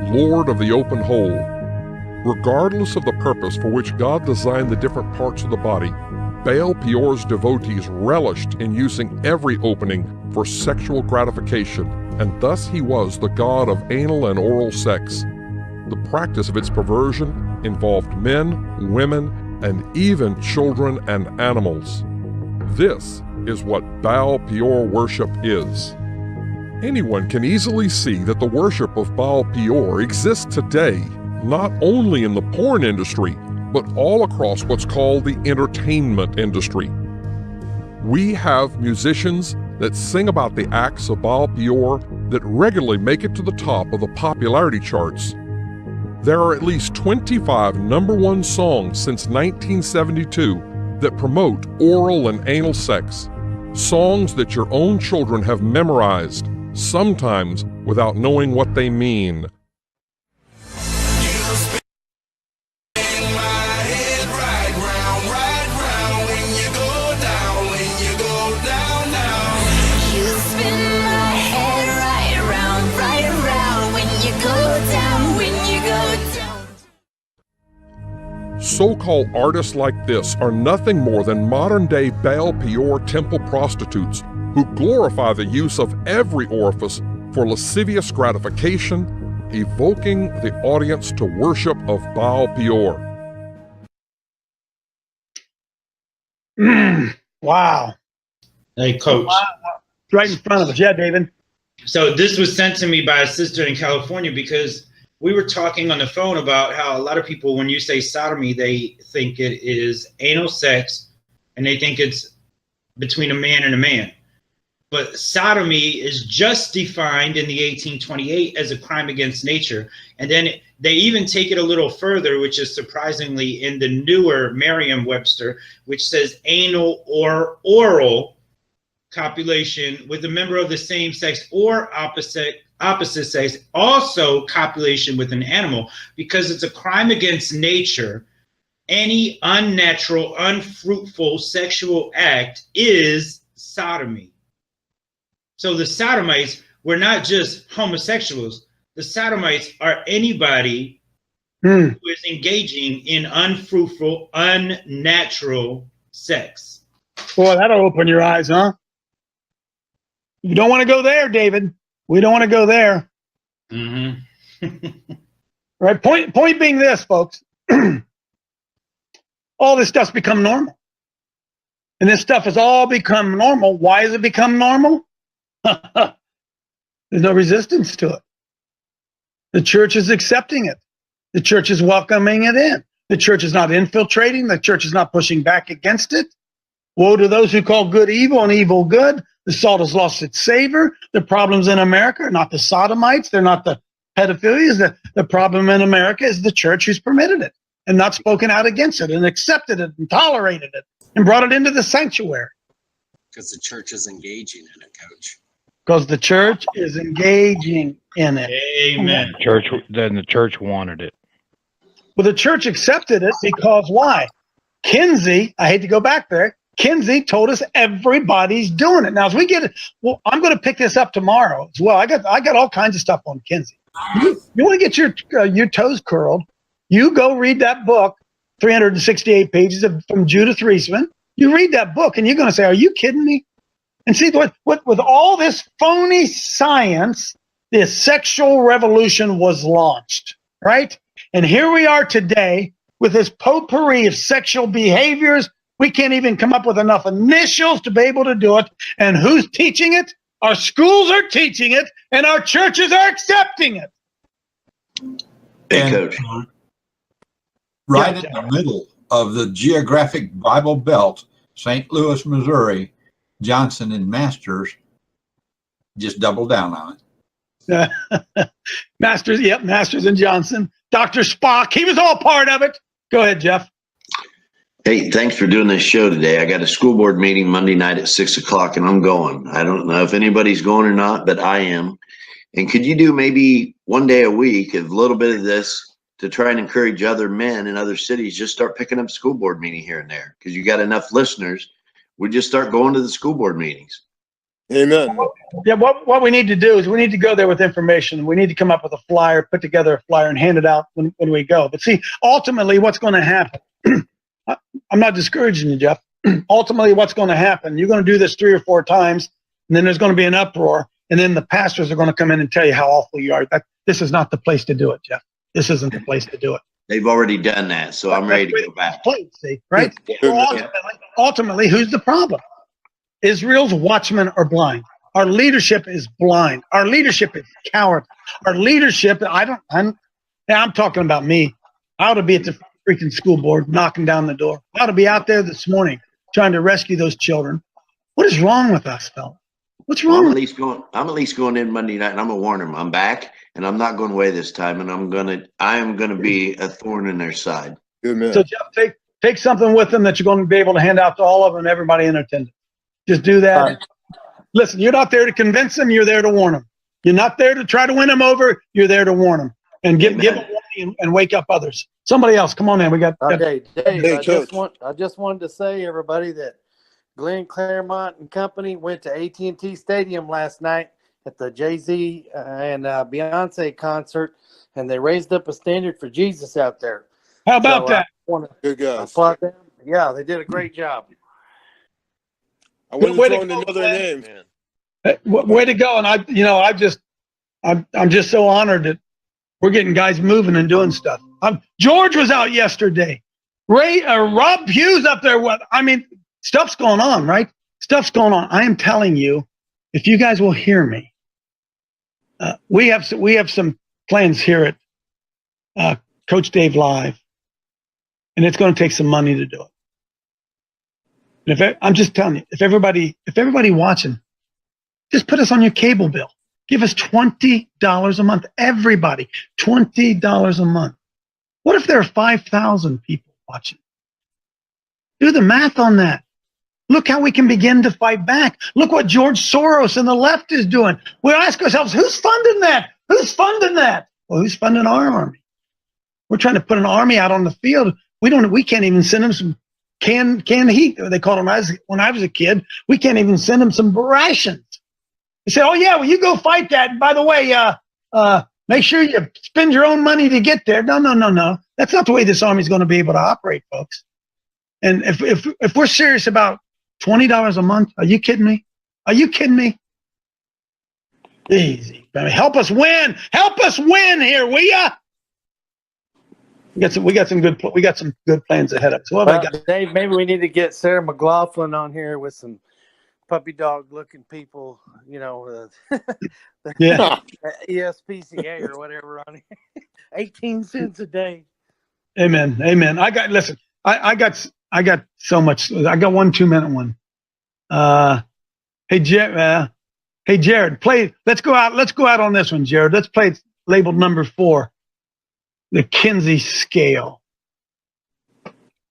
Lord of the open hole. Regardless of the purpose for which God designed the different parts of the body, Baal Peor's devotees relished in using every opening for sexual gratification, and thus he was the god of anal and oral sex. The practice of its perversion involved men, women, and even children and animals. This is what Baal Peor worship is. Anyone can easily see that the worship of Baal Peor exists today, not only in the porn industry, but all across what's called the entertainment industry. We have musicians that sing about the acts of Baal Peor that regularly make it to the top of the popularity charts. There are at least 25 #1 songs since 1972 that promote oral and anal sex, songs that your own children have memorized, sometimes without knowing what they mean. So-called artists like this are nothing more than modern-day Baal Peor temple prostitutes who glorify the use of every orifice for lascivious gratification, evoking the audience to worship of Baal Peor. Wow. Hey, Coach. Wow. Right in front of us. Yeah, David. So this was sent to me by a sister in California because we were talking on the phone about how a lot of people, when you say sodomy, they think it is anal sex and they think it's between a man and a man. But sodomy is just defined in the 1828 as a crime against nature. And then they even take it a little further, which is surprisingly in the newer Merriam-Webster, which says anal or oral copulation with a member of the same sex or opposite sex, also copulation with an animal, because it's a crime against nature. Any unnatural, unfruitful sexual act is sodomy. So the sodomites were not just homosexuals. The sodomites are anybody who is engaging in unfruitful, unnatural sex. Boy, that'll open your eyes, huh? You don't want to go there, David. We don't want to go there. Mm-hmm. Right. Point being this, folks. All this stuff's become normal. And this stuff has all become normal. Why has it become normal? There's no resistance to it. The church is accepting it. The church is welcoming it in. The church is not infiltrating. The church is not pushing back against it. Woe to those who call good evil and evil good. The salt has lost its savor. The problems in America are not the sodomites. They're not the pedophilias. The problem in America is the church who's permitted it and not spoken out against it and accepted it and tolerated it and brought it into the sanctuary. Because the church is engaging in it, Coach. Because the church is engaging in it. Amen. The church wanted it. Well, the church accepted it because why? Kinsey, I hate to go back there, Kinsey told us everybody's doing it. Now, as we get it, well, I'm going to pick this up tomorrow as well. I got all kinds of stuff on Kinsey. You want to get your toes curled, you go read that book, 368 pages from Judith Reisman. You read that book and you're going to say, are you kidding me? And see, what with all this phony science, this sexual revolution was launched, right? And here we are today with this potpourri of sexual behaviors. We can't even come up with enough initials to be able to do it. And who's teaching it? Our schools are teaching it, and our churches are accepting it. Hey, And, Coach. Right in the middle of the geographic Bible Belt, St. Louis, Missouri, Johnson and Masters just doubled down on it. Masters, yep, Masters and Johnson. Dr. Spock, he was all part of it. Go ahead, Jeff. Hey, thanks for doing this show today. I got a school board meeting Monday night at 6 o'clock, and I'm going. I don't know if anybody's going or not, but I am. And could you do maybe one day a week, a little bit of this to try and encourage other men in other cities, just start picking up school board meeting here and there? Because you got enough listeners. We just start going to the school board meetings. Amen. Yeah, what we need to do is we need to go there with information. We need to come up with a flyer, put together a flyer, and hand it out when we go. But see, ultimately, what's going to happen, I'm not discouraging you, Jeff. Ultimately, what's going to happen, you're going to do this 3 or 4 times, and then there's going to be an uproar, and then the pastors are going to come in and tell you how awful you are. This is not the place to do it, Jeff. This isn't the place to do it. They've already done that, so I'm ready to go back. See, right? Well, ultimately, who's the problem? Israel's watchmen are blind. Our leadership is blind. Our leadership is coward. Our leadership, I'm talking about me. I ought to be at the freaking school board knocking down the door. I ought to be out there this morning trying to rescue those children. What is wrong with us, fella? What's wrong? I'm at least going in Monday night, and I'm gonna warn them. I'm back, and I'm not going away this time, and I am gonna be a thorn in their side. Good man. So Jeff, take something with them that you're going to be able to hand out to all of them and everybody in attendance. Just do that. Listen, you're not there to convince them. You're there to warn them. You're not there to try to win them over. You're there to warn them and give them warning and wake up others. Somebody else, come on in. We got. Okay, Dave. Hey, I just wanted to say, everybody, that Glenn Claremont and company went to AT&T Stadium last night at the Jay-Z and Beyonce concert, and they raised up a standard for Jesus out there. How about that? Good guys. Applaud them. Yeah, they did a great job. I want to throw in another name. Way to go! And I'm just so honored that we're getting guys moving and doing stuff. George was out yesterday. Rob Hughes up there. Stuff's going on, right? Stuff's going on. I am telling you, if you guys will hear me, we have some plans here at Coach Dave Live, and it's going to take some money to do it. And I'm just telling you, if everybody watching, just put us on your cable bill. Give us $20 a month. Everybody, $20 a month. What if there are 5,000 people watching? Do the math on that. Look how we can begin to fight back. Look what George Soros and the left is doing. We ask ourselves, who's funding that? Who's funding that? Well, who's funding our army? We're trying to put an army out on the field. We can't even send them some canned heat. They called them when I was a kid. We can't even send them some rations. They say, oh yeah, well you go fight that. And by the way, make sure you spend your own money to get there. No. That's not the way this army is going to be able to operate, folks. And if we're serious about $20 a month, are you kidding me? Are you kidding me? Easy. Help us win. Help us win here, will ya? We got some good plans ahead of us. What have I got? Dave, maybe we need to get Sarah McLaughlin on here with some puppy dog looking people, Yeah. ESPCA or whatever on here. 18 cents a day. Amen. I got so much. I got 1 2-minute one. Hey Jared, play. Let's go out on this one, Jared. Let's play labeled number 4, the Kinsey scale.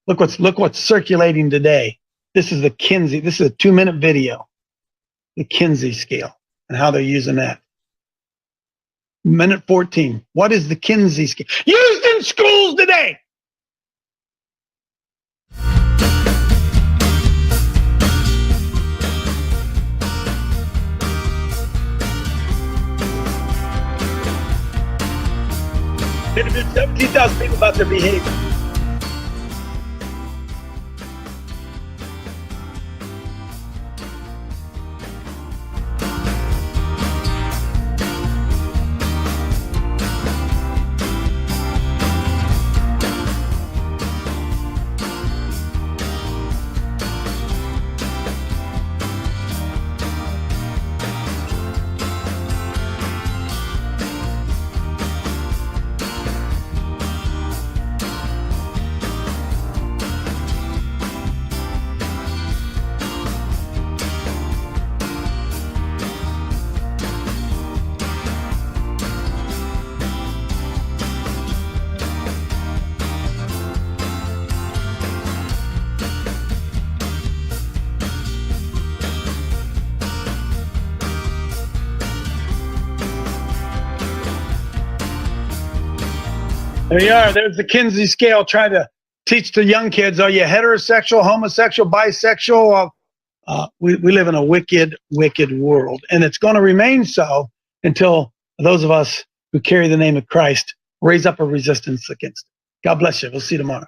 Look what's circulating today. This is the Kinsey. This is a 2-minute video. The Kinsey scale and how they're using that. Minute 14. What is the Kinsey scale? Used in schools today. Interviewed 17,000 people about their behavior. There you are. There's the Kinsey scale trying to teach the young kids, are you heterosexual, homosexual, bisexual? We live in a wicked, wicked world. And it's going to remain so until those of us who carry the name of Christ raise up a resistance against it. God bless you. We'll see you tomorrow.